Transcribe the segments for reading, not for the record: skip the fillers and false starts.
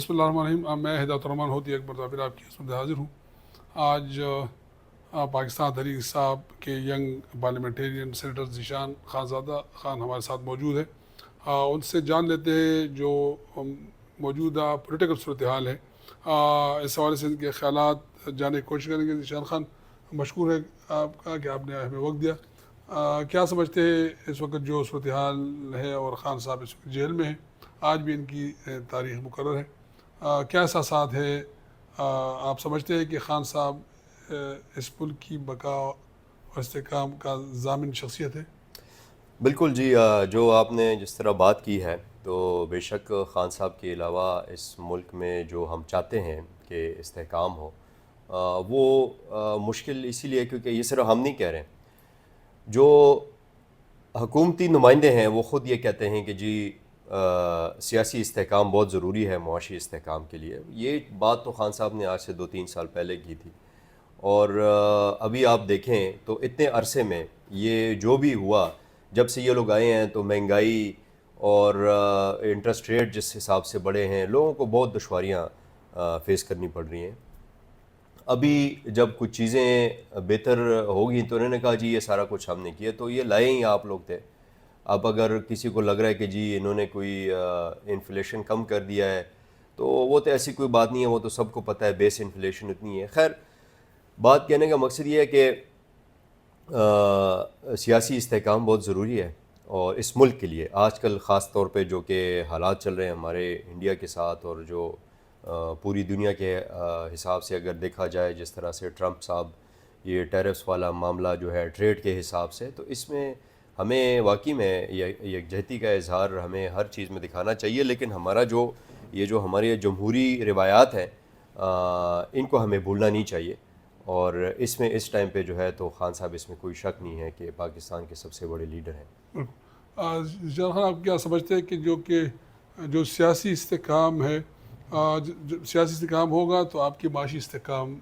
بسم اللہ الرحمن الرحیم. میں ہدایت الرحمان ہوتی ایک مرتبہ پھر آپ کی خدمت میں حاضر ہوں. آج پاکستان تحریک صاحب کے young parliamentarian senator Zeeshan Khanzada Khan ہمارے ساتھ موجود ہے. ان سے جان لیتے ہیں جو موجودہ پولیٹیکل صورتحال ہے. اس حوالے سے ان کے خیالات جاننے کی کوشش کریں گے. ذیشان خان, مشکور ہے آپ کا کہ آپ نے ہمیں وقت دیا. کیا سمجھتے ہیں اس وقت جو صورتحال ہے اور خان صاحب اس وقت جیل میں ہیں, آج بھی ان کی تاریخ مقرر ہے, کیا احساسات ہے؟ آپ سمجھتے ہیں کہ خان صاحب اس ملک کی بقا اور استحکام کا ضامن شخصیت ہے؟ بالکل جی. جو آپ نے جس طرح بات کی ہے تو بے شک خان صاحب کے علاوہ اس ملک میں جو ہم چاہتے ہیں کہ استحکام ہو وہ مشکل اسی لیے کیونکہ یہ صرف ہم نہیں کہہ رہے ہیں. جو حکومتی نمائندے ہیں وہ خود یہ کہتے ہیں کہ جی سیاسی استحکام بہت ضروری ہے معاشی استحکام کے لیے. یہ بات تو خان صاحب نے آج سے 2-3 سال پہلے کی تھی, اور ابھی آپ دیکھیں تو اتنے عرصے میں یہ جو بھی ہوا, جب سے یہ لوگ آئے ہیں تو مہنگائی اور انٹرسٹ ریٹ جس حساب سے بڑھے ہیں, لوگوں کو بہت دشواریاں فیس کرنی پڑ رہی ہیں. ابھی جب کچھ چیزیں بہتر ہوگی تو انہوں نے کہا جی یہ سارا کچھ ہم نے کیا, تو یہ لائے ہی آپ لوگ تھے. اب اگر کسی کو لگ رہا ہے کہ جی انہوں نے کوئی انفلیشن کم کر دیا ہے تو وہ تو ایسی کوئی بات نہیں ہے, وہ تو سب کو پتہ ہے بیس انفلیشن اتنی ہے. خیر, بات کہنے کا مقصد یہ ہے کہ سیاسی استحکام بہت ضروری ہے, اور اس ملک کے لیے آج کل خاص طور پہ جو کہ حالات چل رہے ہیں ہمارے انڈیا کے ساتھ, اور جو پوری دنیا کے حساب سے اگر دیکھا جائے جس طرح سے ٹرمپ صاحب یہ ٹیرفس والا معاملہ جو ہے ٹریڈ کے حساب سے, تو اس میں ہمیں واقعی میں یکجہتی کا اظہار ہمیں ہر چیز میں دکھانا چاہیے. لیکن ہمارا جو ہمارے جمہوری روایات ہیں ان کو ہمیں بھولنا نہیں چاہیے. اور اس ٹائم پہ جو ہے تو خان صاحب اس میں کوئی شک نہیں ہے کہ پاکستان کے سب سے بڑے لیڈر ہیں. ذیشان خان, آپ کیا سمجھتے ہیں کہ جو سیاسی استحکام ہے, سیاسی استحکام ہوگا تو آپ کی معاشی استحکام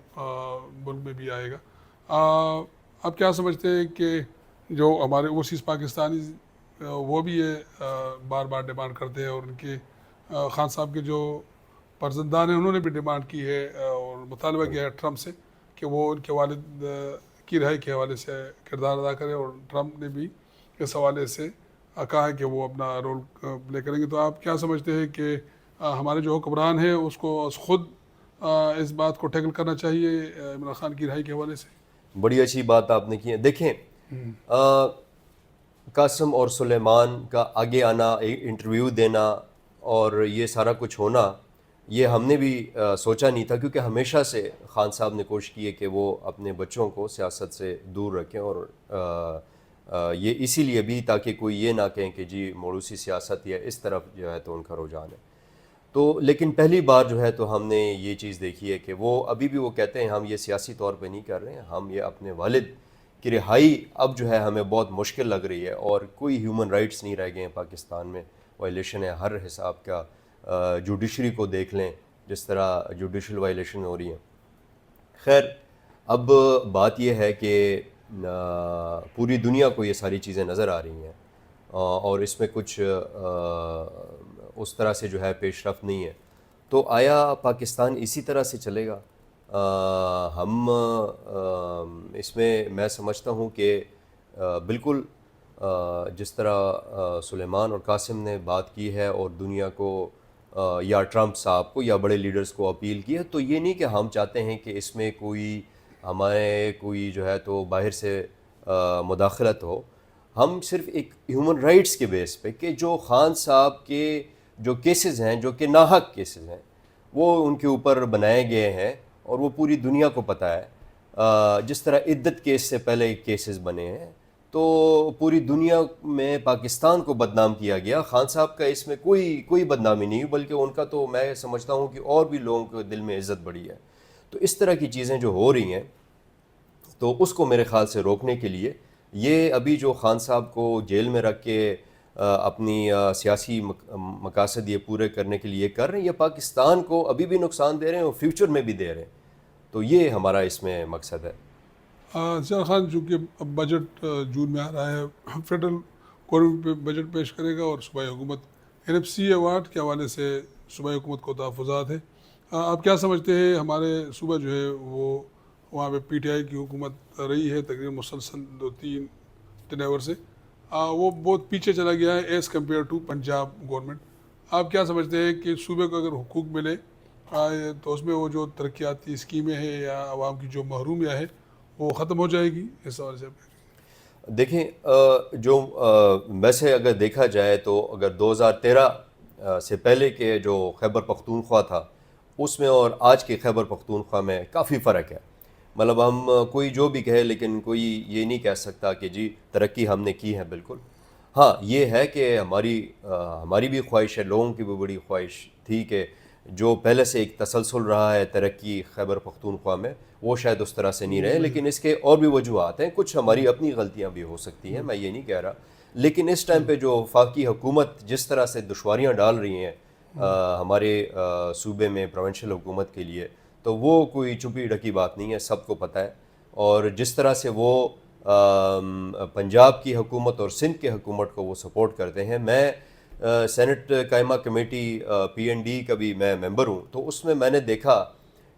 ملک میں بھی آئے گا. آپ کیا سمجھتے ہیں کہ جو ہمارے اوورسیز پاکستانی وہ بھی یہ بار بار ڈیمانڈ کرتے ہیں, اور ان کے خان صاحب کے جو فرزندان ہیں انہوں نے بھی ڈیمانڈ کی ہے اور مطالبہ کیا ہے ٹرمپ سے کہ وہ ان کے والد کی رہائی کے حوالے سے کردار ادا کرے, اور ٹرمپ نے بھی اس حوالے سے کہا ہے کہ وہ اپنا رول پلے کریں گے. تو آپ کیا سمجھتے ہیں کہ ہمارے جو حکمران ہیں اس کو خود اس بات کو ٹیکل کرنا چاہیے عمران خان کی رہائی کے حوالے سے؟ بڑی اچھی بات آپ نے کی ہے. دیکھیں, قاسم اور سلیمان کا آگے آنا, انٹرویو دینا اور یہ سارا کچھ ہونا, یہ ہم نے بھی سوچا نہیں تھا, کیونکہ ہمیشہ سے خان صاحب نے کوشش کی ہے کہ وہ اپنے بچوں کو سیاست سے دور رکھیں, اور یہ اسی لیے بھی تاکہ کوئی یہ نہ کہیں کہ جی موروثی سیاست یا اس طرف جو ہے تو ان کا رجحان ہے. تو لیکن پہلی بار جو ہے تو ہم نے یہ چیز دیکھی ہے کہ وہ ابھی بھی وہ کہتے ہیں ہم یہ سیاسی طور پہ نہیں کر رہے ہیں, ہم یہ اپنے والد کی رہائی اب جو ہے ہمیں بہت مشکل لگ رہی ہے, اور کوئی ہیومن رائٹس نہیں رہ گئے ہیں پاکستان میں, وائلیشن ہے ہر حساب کا. جوڈیشری کو دیکھ لیں جس طرح جوڈیشل وائلیشن ہو رہی ہیں. خیر, اب بات یہ ہے کہ پوری دنیا کو یہ ساری چیزیں نظر آ رہی ہیں, اور اس میں کچھ اس طرح سے جو ہے پیش رفت نہیں ہے. تو آیا پاکستان اسی طرح سے چلے گا؟ ہم اس میں سمجھتا ہوں کہ بالکل جس طرح سلیمان اور قاسم نے بات کی ہے اور دنیا کو یا ٹرمپ صاحب کو یا بڑے لیڈرز کو اپیل کی ہے, تو یہ نہیں کہ ہم چاہتے ہیں کہ اس میں کوئی جو ہے تو باہر سے مداخلت ہو. ہم صرف ایک ہیومن رائٹس کے بیس پہ کہ جو خان صاحب کے جو کیسز ہیں جو کہ ناحق کیسز ہیں وہ ان کے اوپر بنائے گئے ہیں, اور وہ پوری دنیا کو پتہ ہے. جس طرح عدت کیس سے پہلے کیسز بنے ہیں, تو پوری دنیا میں پاکستان کو بدنام کیا گیا. خان صاحب کا اس میں کوئی بدنامی نہیں, بلکہ ان کا تو میں سمجھتا ہوں کہ اور بھی لوگوں کے دل میں عزت بڑھی ہے. تو اس طرح کی چیزیں جو ہو رہی ہیں تو اس کو میرے خیال سے روکنے کے لیے یہ ابھی جو خان صاحب کو جیل میں رکھ کے اپنی سیاسی مقاصد یہ پورے کرنے کے لیے کر رہے ہیں, یہ پاکستان کو ابھی بھی نقصان دے رہے ہیں اور فیوچر میں بھی دے رہے ہیں. تو یہ ہمارا اس میں مقصد ہے. ذیشان خان, چونکہ بجٹ جون میں آ رہا ہے, فیڈرل گورنمنٹ پہ بجٹ پیش کرے گا, اور صوبائی حکومت NFC ایوارڈ کے حوالے سے صوبائی حکومت کو تحفظات ہے. آپ کیا سمجھتے ہیں ہمارے صوبہ جو ہے وہ وہاں پہ پی ٹی آئی کی حکومت رہی ہے تقریباً مسلسل 2-3 ٹینیور سے, وہ بہت پیچھے چلا گیا ہے as compare to Punjab government. آپ کیا سمجھتے ہیں کہ صوبے کو اگر حقوق ملے تو اس میں وہ جو ترقیاتی اسکیمیں ہیں یا عوام کی جو محرومیاں ہے وہ ختم ہو جائے گی؟ اس حوالے سے دیکھیں جو ویسے اگر دیکھا جائے تو اگر 2013 سے پہلے کے جو خیبر پختونخوا تھا اس میں اور آج کے خیبر پختونخوا میں کافی فرق ہے. مطلب ہم کوئی جو بھی کہے لیکن کوئی یہ نہیں کہہ سکتا کہ جی ترقی ہم نے کی ہے. بالکل ہاں یہ ہے کہ ہماری بھی خواہش ہے, لوگوں کی بھی بڑی خواہش تھی کہ جو پہلے سے ایک تسلسل رہا ہے ترقی خیبر پختونخوا میں وہ شاید اس طرح سے نہیں رہے, لیکن اس کے اور بھی وجوہات ہیں, کچھ ہماری اپنی غلطیاں بھی ہو سکتی ہیں, میں یہ نہیں کہہ رہا. لیکن اس ٹائم پہ جو وفاقی حکومت جس طرح سے دشواریاں ڈال رہی ہیں ہمارے صوبے میں پروونشل حکومت کے لیے, تو وہ کوئی چھپی ڈھکی بات نہیں ہے, سب کو پتہ ہے. اور جس طرح سے وہ پنجاب کی حکومت اور سندھ کی حکومت کو وہ سپورٹ کرتے ہیں, میں سینٹ قائمہ کمیٹی پی این ڈی کا بھی میں ممبر ہوں, تو اس میں میں نے دیکھا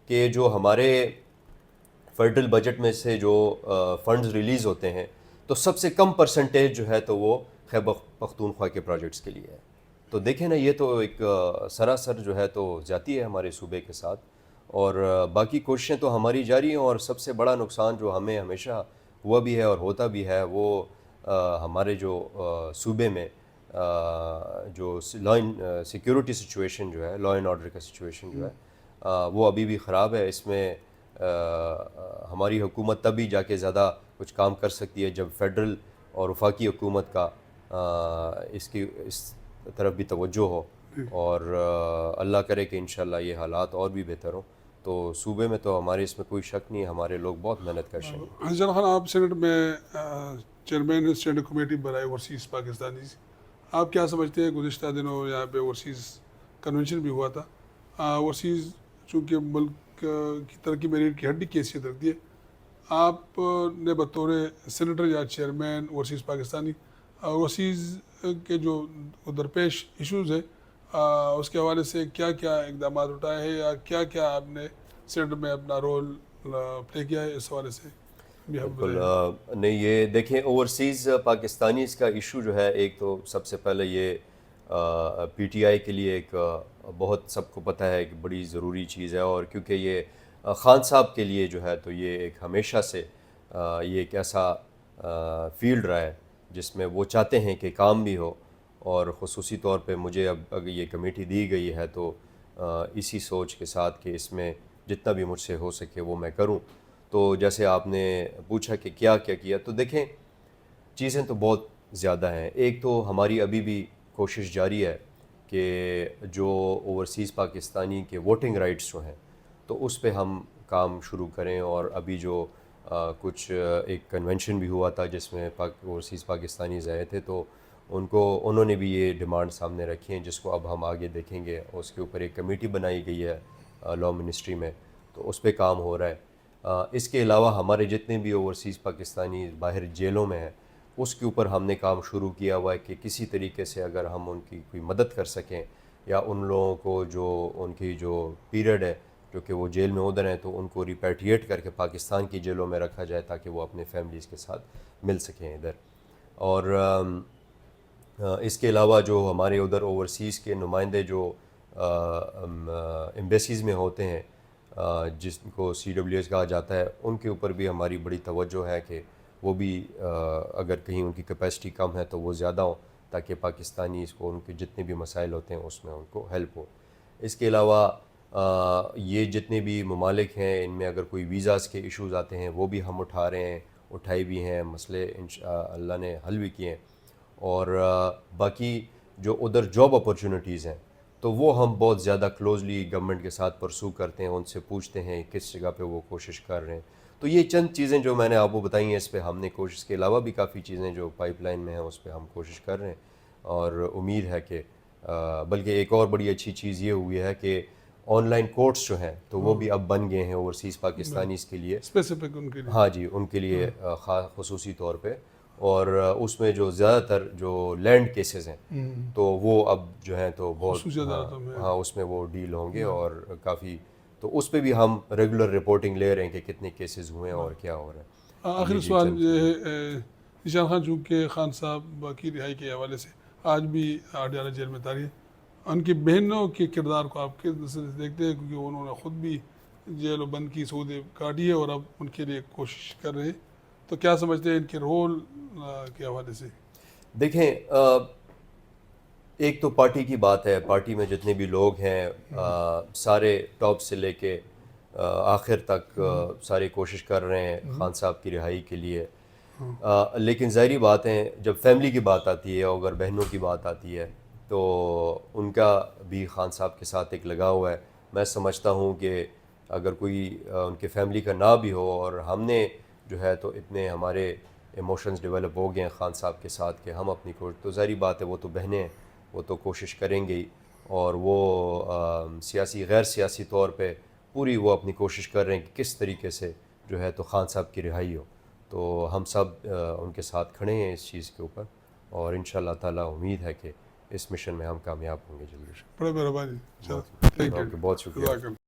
کہ جو ہمارے فیڈرل بجٹ میں سے جو فنڈز ریلیز ہوتے ہیں تو سب سے کم پرسنٹیج جو ہے تو وہ خیبر پختونخوا کے پروجیکٹس کے لیے ہے. تو دیکھیں نا یہ تو ایک سراسر جو ہے تو زیادتی ہے ہمارے صوبے کے ساتھ, اور باقی کوششیں تو ہماری جاری ہیں. اور سب سے بڑا نقصان جو ہمیں ہمیشہ ہوا بھی ہے اور ہوتا بھی ہے وہ ہمارے جو صوبے میں جو لا سیکیورٹی سچویشن جو ہے, لا اینڈ آرڈر کا سچویشن جو ہے وہ ابھی بھی خراب ہے. اس میں ہماری حکومت تبھی جا کے زیادہ کچھ کام کر سکتی ہے جب فیڈرل اور وفاقی حکومت کا اس طرف بھی توجہ ہو, اور اللہ کرے کہ انشاءاللہ یہ حالات اور بھی بہتر ہوں. تو صوبے میں تو ہمارے اس میں کوئی شک نہیں ہے, ہمارے لوگ بہت محنت کر رہے ہیں. حسین خان, آپ سینٹ میں چیئرمین اسٹینڈنگ کمیٹی برائے اوورسیز پاکستانی, آپ کیا سمجھتے ہیں گزشتہ دنوں یہاں پہ اوورسیز کنونشن بھی ہوا تھا. اوورسیز چونکہ ملک کی ترقی میں ریڑھ کی ہڈی کی حیثیت رکھتی ہے, آپ نے بطور سینیٹر یا چیئرمین اوورسیز پاکستانی اوورسیز کے جو درپیش ایشوز ہیں اس کے حوالے سے کیا کیا اقدامات اٹھائے ہیں یا کیا کیا آپ نے سینٹ میں اپنا رول پلے کیا ہے, اس حوالے سے بھی ہم بالکل نہیں, یہ دیکھیں اوورسیز پاکستانیز کا ایشو جو ہے, ایک تو سب سے پہلے یہ پی ٹی آئی کے لیے ایک بہت سب کو پتہ ہے کہ بڑی ضروری چیز ہے, اور کیونکہ یہ خان صاحب کے لیے جو ہے تو یہ ایک ہمیشہ سے یہ ایک ایسا فیلڈ رہا ہے جس میں وہ چاہتے ہیں کہ کام بھی ہو, اور خصوصی طور پہ مجھے اب اگر یہ کمیٹی دی گئی ہے تو اسی سوچ کے ساتھ کہ اس میں جتنا بھی مجھ سے ہو سکے وہ میں کروں. تو جیسے آپ نے پوچھا کہ کیا کیا کیا, تو دیکھیں چیزیں تو بہت زیادہ ہیں. ایک تو ہماری ابھی بھی کوشش جاری ہے کہ جو اوورسیز پاکستانی کے ووٹنگ رائٹس جو ہیں تو اس پہ ہم کام شروع کریں, اور ابھی جو کچھ ایک کنونشن بھی ہوا تھا جس میں اوورسیز پاکستانیز آئے تھے, تو انہوں نے بھی یہ ڈیمانڈ سامنے رکھی ہیں جس کو اب ہم آگے دیکھیں گے. اس کے اوپر ایک کمیٹی بنائی گئی ہے لا منسٹری میں, تو اس پہ کام ہو رہا ہے. اس کے علاوہ ہمارے جتنے بھی اوورسیز پاکستانی باہر جیلوں میں ہیں اس کے اوپر ہم نے کام شروع کیا ہوا ہے کہ کسی طریقے سے اگر ہم ان کی کوئی مدد کر سکیں, یا ان لوگوں کو جو ان کی جو پیریڈ ہے جو کہ وہ جیل میں ادھر ہیں تو ان کو ریپیٹریٹ کر کے پاکستان کی جیلوں میں رکھا جائے تاکہ وہ اپنے فیملیز کے ساتھ مل سکیں ادھر. اور اس کے علاوہ جو ہمارے ادھر اوورسیز کے نمائندے جو ایمبیسیز میں ہوتے ہیں جس کو سی ڈبلیو ایس کہا جاتا ہے, ان کے اوپر بھی ہماری بڑی توجہ ہے کہ وہ بھی اگر کہیں ان کی کیپیسٹی کم ہے تو وہ زیادہ ہوں تاکہ پاکستانی اس کو ان کے جتنے بھی مسائل ہوتے ہیں اس میں ان کو ہیلپ ہو. اس کے علاوہ یہ جتنے بھی ممالک ہیں ان میں اگر کوئی ویزاز کے ایشوز آتے ہیں وہ بھی ہم اٹھا رہے ہیں, اٹھائے بھی ہیں, مسئلے اللہ نے حل بھی کیے ہیں. اور باقی جو ادھر جاب اپرچونیٹیز ہیں تو وہ ہم بہت زیادہ کلوزلی گورنمنٹ کے ساتھ پرسو کرتے ہیں, ان سے پوچھتے ہیں کس جگہ پہ وہ کوشش کر رہے ہیں. تو یہ چند چیزیں جو میں نے آپ کو بتائی ہیں اس پہ ہم نے کوشش, کے علاوہ بھی کافی چیزیں جو پائپ لائن میں ہیں اس پہ ہم کوشش کر رہے ہیں. اور امید ہے کہ بلکہ ایک اور بڑی اچھی چیز یہ ہوئی ہے کہ آن لائن کورٹس جو ہیں تو وہ بھی اب بن گئے ہیں اوورسیز پاکستانیز کے لیے, اسپیسیفک ان کے لیے. ہاں جی, ان کے لیے خصوصی طور پہ اور اس میں جو زیادہ تر جو لینڈ کیسز ہیں تو وہ اب جو ہیں تو بہت خصوصی عدالتوں میں ہاں اس میں وہ ڈیل ہوں گے اور کافی تو اس پہ بھی ہم ریگولر رپورٹنگ لے رہے ہیں کہ کتنے کیسز ہوئے ہیں اور کیا ہو رہا ہے. آخری سوال یہ ہے ذیشان خان چونکہ خان صاحب کی رہائی کے حوالے سے آج بھی اڈیالہ جیل میں تاری ہے, ان کی بہنوں کے کردار کو آپ کس نظر سے دیکھتے ہیں, کیونکہ انہوں نے خود بھی جیل و بند کی سودیں کاٹی ہے اور اب ان کے لیے کوشش کر رہے ہیں, تو کیا سمجھتے ہیں ان کے رول کے حوالے سے؟ دیکھیں ایک تو پارٹی کی بات ہے, پارٹی میں جتنے بھی لوگ ہیں سارے ٹاپ سے لے کے آخر تک سارے کوشش کر رہے ہیں خان صاحب کی رہائی کے لیے, لیکن ظاہری بات ہے جب فیملی کی بات آتی ہے اگر بہنوں کی بات آتی ہے تو ان کا بھی خان صاحب کے ساتھ ایک لگاؤ ہوا ہے. میں سمجھتا ہوں کہ اگر کوئی ان کے فیملی کا نہ بھی ہو اور ہم نے جو ہے تو اتنے ہمارے ایموشنز ڈیولپ ہو گئے ہیں خان صاحب کے ساتھ کہ ہم اپنی تو ظاہری بات ہے وہ تو بہنیں ہیں, وہ تو کوشش کریں گے ہی, اور وہ سیاسی غیر سیاسی طور پہ پوری وہ اپنی کوشش کر رہے ہیں کہ کس طریقے سے جو ہے تو خان صاحب کی رہائی ہو. تو ہم سب ان کے ساتھ کھڑے ہیں اس چیز کے اوپر, اور ان شاء اللہ تعالیٰ امید ہے کہ اس مشن میں ہم کامیاب ہوں گے جلدی. بڑے مہربانی, چلو بہت شکریہ.